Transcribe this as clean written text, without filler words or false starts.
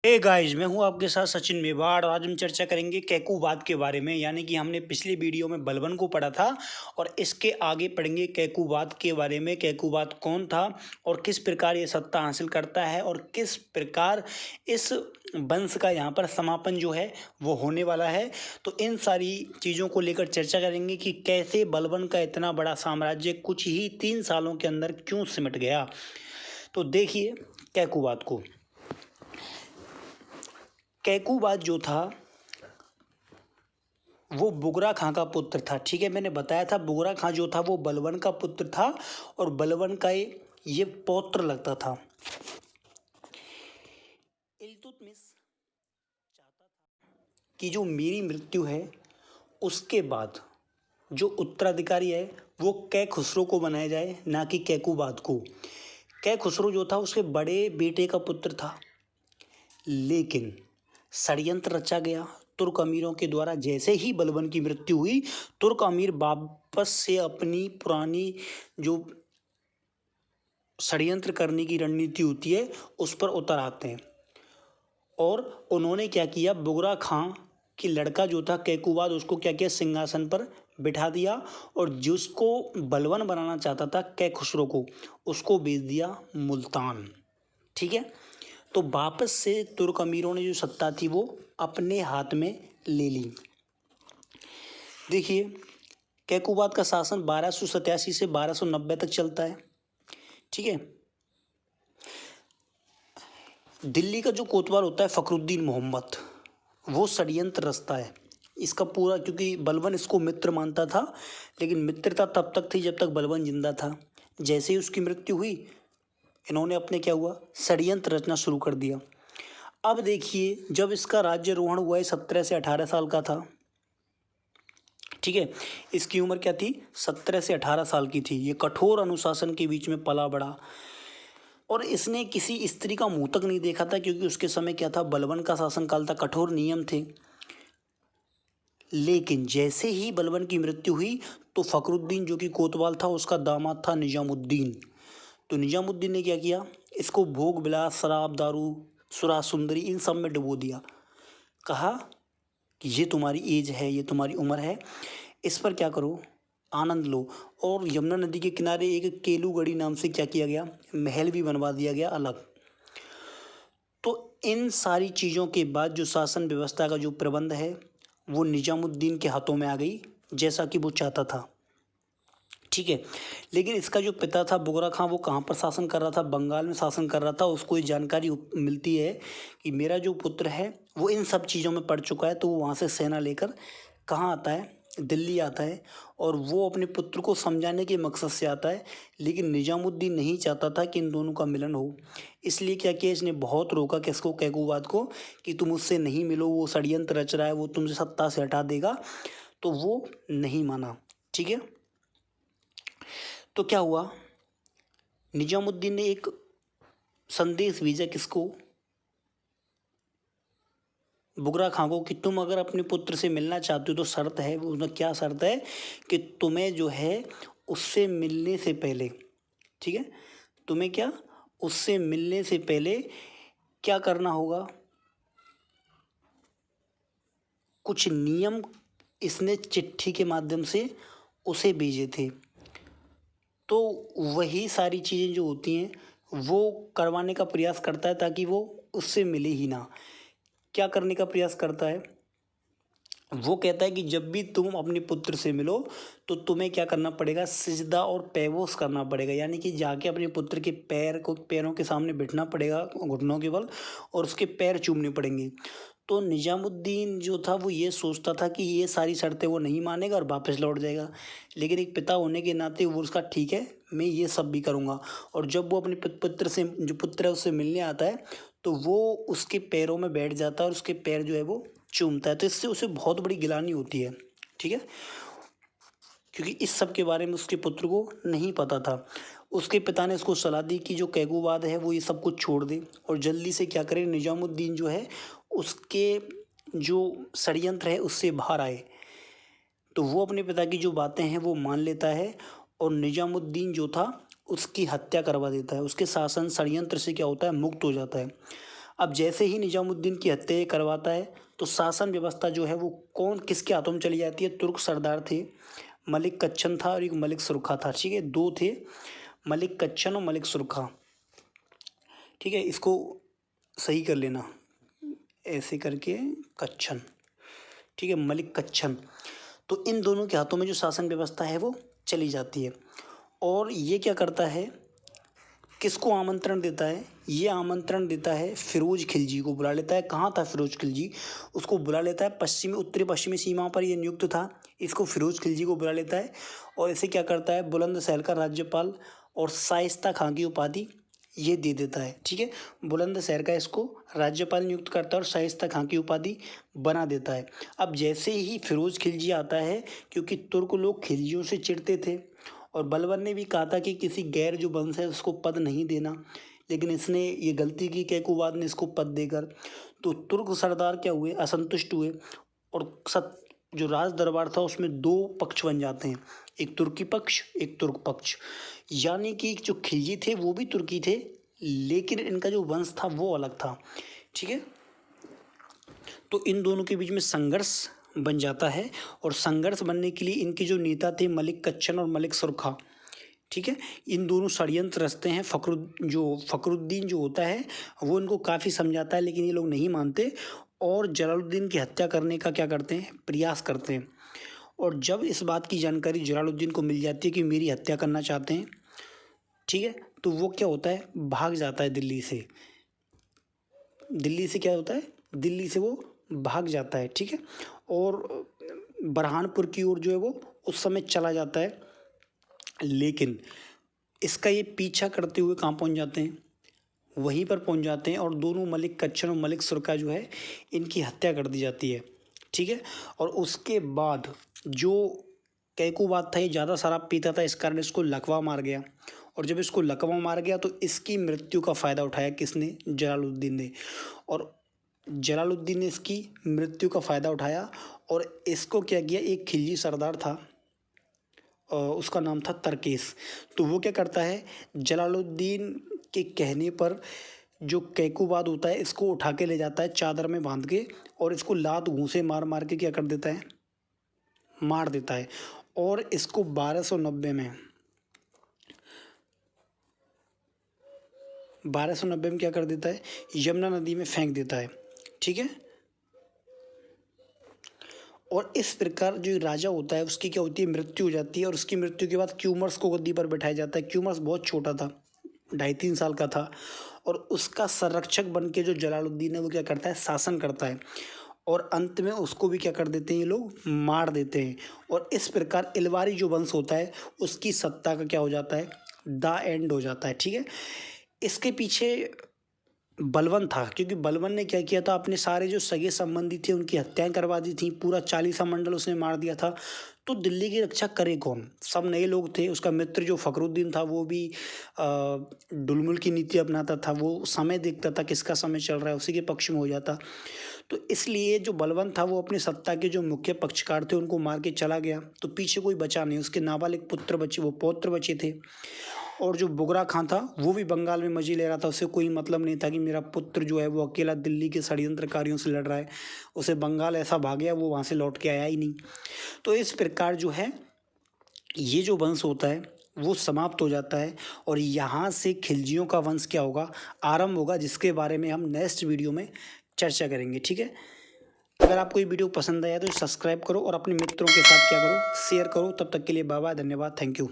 Hey guys, मैं हूं आपके साथ सचिन मेवाड़ और आज हम चर्चा करेंगे कैकुबाद के बारे में। यानी कि हमने पिछली वीडियो में बलबन को पढ़ा था और इसके आगे पढ़ेंगे कैकुबाद के बारे में। कैकुबाद कौन था और किस प्रकार ये सत्ता हासिल करता है और किस प्रकार इस वंश का यहाँ पर समापन जो है वो होने वाला है। तो इन सारी चीज़ों को लेकर चर्चा करेंगे कि कैसे बलबन का इतना बड़ा साम्राज्य कुछ ही 3 सालों के अंदर क्यों सिमट गया। तो देखिए कैकुबाद को। कैकुबाद जो था वो बुगरा खां का पुत्र था। ठीक है, मैंने बताया था बुगरा खां जो था वो बलबन का पुत्र था और बलबन का ये पौत्र लगता था। इल्तुतमिश चाहता था कि जो मेरी मृत्यु है उसके बाद जो उत्तराधिकारी है वो कै खुसरो को बनाया जाए, ना कि कैकुबाद को। कै खुसरो जो था उसके बड़े बेटे का पुत्र था, लेकिन षड्यंत्र रचा गया तुर्क अमीरों के द्वारा। जैसे ही बलबन की मृत्यु हुई, तुर्क अमीर वापस से अपनी पुरानी जो षड्यंत्र करने की रणनीति होती है उस पर उतर आते हैं और उन्होंने क्या किया, बुगरा खां की लड़का जो था कैकुबाद उसको क्या किया, सिंहासन पर बिठा दिया और जिसको बलबन बनाना चाहता था कै खुसरो को, उसको भेज दिया मुल्तान। ठीक है, तो वापस से तुर्क अमीरों ने जो सत्ता थी वो अपने हाथ में ले ली। देखिए कैकुबाद का शासन 1287 से 1290 तक चलता है। ठीक है, दिल्ली का जो कोतवाल होता है फखरुद्दीन मोहम्मद, वो षड्यंत्र रचता है इसका पूरा, क्योंकि बलबन इसको मित्र मानता था, लेकिन मित्रता तब तक थी जब तक बलबन जिंदा था। जैसे ही उसकी मृत्यु हुई, इन्होंने अपने क्या हुआ, षड्यंत्र रचना शुरू कर दिया। अब देखिए जब इसका राज्यारोहण हुआ है 17 से 18 साल का था। ठीक है, इसकी उम्र क्या थी, 17 से 18 साल की थी। ये कठोर अनुशासन के बीच में पला बड़ा और इसने किसी स्त्री का मुंह तक नहीं देखा था, क्योंकि उसके समय क्या था, बलबन का शासनकाल था, कठोर नियम थे। लेकिन जैसे ही बलबन की मृत्यु हुई तो फखरुद्दीन जो कि कोतवाल था उसका दामाद था निजामुद्दीन। तो निजामुद्दीन ने क्या किया, इसको भोग विलास, शराब, दारू, सुरा सुंदरी इन सब में डुबो दिया। कहा कि ये तुम्हारी एज है, ये तुम्हारी उम्र है, इस पर क्या करो, आनंद लो। और यमुना नदी के किनारे एक केलूगढ़ी नाम से क्या किया गया, महल भी बनवा दिया गया अलग। तो इन सारी चीज़ों के बाद जो शासन व्यवस्था का जो प्रबंध है वो निजामुद्दीन के हाथों में आ गई, जैसा कि वो चाहता था। ठीक है, लेकिन इसका जो पिता था बुगरा खां, वो कहाँ पर शासन कर रहा था, बंगाल में शासन कर रहा था। उसको ये जानकारी मिलती है कि मेरा जो पुत्र है वो इन सब चीज़ों में पड़ चुका है, तो वो वहाँ से सेना लेकर कहाँ आता है, दिल्ली आता है और वो अपने पुत्र को समझाने के मकसद से आता है। लेकिन निजामुद्दीन नहीं चाहता था कि इन दोनों का मिलन हो, इसलिए क्या किया, इसने बहुत रोका किसको, कैकुबाद को, कि तुम उससे नहीं मिलो, वो षड्यंत्र रच रहा है, वो तुमसे सत्ता से हटा देगा। तो वो नहीं माना। ठीक है, तो क्या हुआ, निजामुद्दीन ने एक संदेश भेजा किसको, बुगरा खां को, कि तुम अगर अपने पुत्र से मिलना चाहते हो तो शर्त है, उसमें क्या शर्त है कि तुम्हें जो है उससे मिलने से पहले, ठीक है, तुम्हें क्या, उससे मिलने से पहले क्या करना होगा, कुछ नियम इसने चिट्ठी के माध्यम से उसे भेजे थे। तो वही सारी चीज़ें जो होती हैं वो करवाने का प्रयास करता है ताकि वो उससे मिले ही ना। क्या करने का प्रयास करता है, वो कहता है कि जब भी तुम अपने पुत्र से मिलो तो तुम्हें क्या करना पड़ेगा, सिजदा और पैवोस करना पड़ेगा, यानी कि जाके अपने पुत्र के पैरों के सामने बैठना पड़ेगा घुटनों के बल और उसके पैर चूमने पड़ेंगे। तो निजामुद्दीन जो था वो ये सोचता था कि ये सारी शर्तें वो नहीं मानेगा और वापस लौट जाएगा, लेकिन एक पिता होने के नाते वो उसका ठीक है, मैं ये सब भी करूँगा। और जब वो अपने पुत्र से, जो पुत्र है उससे मिलने आता है, तो वो उसके पैरों में बैठ जाता है और उसके पैर जो है वो चूमता है। तो इससे उसे बहुत बड़ी गिलानी होती है। ठीक है, क्योंकि इस सब के बारे में उसके पुत्र को नहीं पता था। उसके पिता ने उसको सलाह दी कि जो कैकुबाद है वो ये सब कुछ छोड़ दे और जल्दी से क्या करे, निजामुद्दीन जो है उसके जो षड्यंत्र है उससे बाहर आए। तो वो अपने पिता की जो बातें हैं वो मान लेता है और निजामुद्दीन जो था उसकी हत्या करवा देता है। उसके शासन षड्यंत्र से क्या होता है, मुक्त हो जाता है। अब जैसे ही निजामुद्दीन की हत्या करवाता है तो शासन व्यवस्था जो है वो कौन किसके हाथों में चली जाती है। तुर्क सरदार थे, मलिक कच्छन था और एक मलिक सुरखा था। ठीक है, दो थे, मलिक कच्छन और मलिक सुरखा। ठीक है, इसको सही कर लेना, ऐसे करके कच्छन। ठीक है, मलिक कच्छन। तो इन दोनों के हाथों में जो शासन व्यवस्था है वो चली जाती है। और ये क्या करता है, किसको आमंत्रण देता है, ये आमंत्रण देता है फिरोज खिलजी को, बुला लेता है। कहाँ था फिरोज खिलजी, उसको बुला लेता है पश्चिमी उत्तरी पश्चिमी सीमा पर ये नियुक्त था, इसको फिरोज खिलजी को बुला लेता है और इसे क्या करता है, बुलंदशहर का राज्यपाल और शाइस्ता खां की उपाधि ये दे देता है। ठीक है, बुलंदशहर का इसको राज्यपाल नियुक्त करता है और शाइस्ता खां की उपाधि बना देता है। अब जैसे ही फिरोज खिलजी आता है, क्योंकि तुर्क लोग खिलजियों से चिढ़ते थे और बलबन ने भी कहा था कि किसी गैर जो वंश है उसको पद नहीं देना, लेकिन इसने ये गलती की कैकुबाद ने इसको पद देकर। तो तुर्क सरदार क्या हुए, असंतुष्ट हुए और जो राज दरबार था उसमें दो पक्ष बन जाते हैं, एक तुर्की पक्ष एक तुर्क पक्ष। यानी कि जो खिलजी थे वो भी तुर्की थे, लेकिन इनका जो वंश था वो अलग था। ठीक है, तो इन दोनों के बीच में संघर्ष बन जाता है और संघर्ष बनने के लिए इनके जो नेता थे मलिक कच्छन और मलिक सुरखा, ठीक है, इन दोनों षड्यंत्र रचते हैं। फखरुद्दीन जो होता है वो इनको काफ़ी समझाता है, लेकिन ये लोग नहीं मानते और जलालुद्दीन की हत्या करने का क्या करते हैं, प्रयास करते हैं। और जब इस बात की जानकारी जलालुद्दीन को मिल जाती है कि मेरी हत्या करना चाहते हैं, ठीक है, तो वो क्या होता है, भाग जाता है दिल्ली से। दिल्ली से क्या होता है, दिल्ली से वो भाग जाता है। ठीक है, और बरहानपुर की ओर जो है वो उस समय चला जाता है, लेकिन इसका ये पीछा करते हुए कहाँ पहुँच जाते हैं, वहीं पर पहुँच जाते हैं और दोनों मलिक कच्छन और मलिक सुरखा जो है इनकी हत्या कर दी जाती है। ठीक है, और उसके बाद जो कैकुबाद था ये ज़्यादा शराब पीता था, इस कारण इसको लकवा मार गया। और जब इसको लकवा मार गया तो इसकी मृत्यु का फ़ायदा उठाया किसने, जलालुद्दीन ने। और जलालुद्दीन ने इसकी मृत्यु का फ़ायदा उठाया और इसको क्या किया, एक खिलजी सरदार था, उसका नाम था तरकेश। तो वो क्या करता है, जलालुद्दीन के कहने पर जो कैकुबाद होता है इसको उठा के ले जाता है चादर में बांध के और इसको लात घूंसे मार मार के क्या कर देता है, मार देता है। और इसको 1290 में क्या कर देता है, यमुना नदी में फेंक देता है। ठीक है, और इस प्रकार जो राजा होता है उसकी क्या होती है, मृत्यु हो जाती है। और उसकी मृत्यु के बाद क्यूमर्स को गद्दी पर बैठाया जाता है। क्यूमर्स बहुत छोटा था, 2.5-3 साल का था, और उसका संरक्षक बन के जो जलालुद्दीन है वो क्या करता है, शासन करता है। और अंत में उसको भी क्या कर देते हैं, ये लोग मार देते हैं। और इस प्रकार इलवारी जो वंश होता है उसकी सत्ता का क्या हो जाता है, द एंड हो जाता है। ठीक है, इसके पीछे बलबन था, क्योंकि बलबन ने क्या किया था, अपने सारे जो सगे संबंधी थे उनकी हत्याएं करवा दी थी, पूरा 40 मंडल उसने मार दिया था। तो दिल्ली की रक्षा करे कौन, सब नए लोग थे। उसका मित्र जो फखरुद्दीन था वो भी डुलमुल की नीति अपनाता था, वो समय देखता था किसका समय चल रहा है उसी के पक्ष में हो जाता। तो इसलिए जो बलबन था वो अपनी सत्ता के जो मुख्य पक्षकार थे उनको मार के चला गया, तो पीछे कोई बचा नहीं। उसके नाबालिग पुत्र बचे, वो पौत्र बचे थे। और जो बुगरा खां था वो भी बंगाल में मजे ले रहा था, उसे कोई मतलब नहीं था कि मेरा पुत्र जो है वो अकेला दिल्ली के षड्यंत्रकारियों से लड़ रहा है। उसे बंगाल ऐसा भाग गया, वो वहाँ से लौट के आया ही नहीं। तो इस प्रकार जो है ये जो वंश होता है वो समाप्त हो जाता है और यहाँ से खिलजियों का वंश क्या होगा, आरंभ होगा, जिसके बारे में हम नेक्स्ट वीडियो में चर्चा करेंगे। ठीक है, अगर आपको ये वीडियो पसंद आया तो सब्सक्राइब करो और अपने मित्रों के साथ क्या करो, शेयर करो। तब तक के लिए बाय बाय, धन्यवाद, थैंक यू।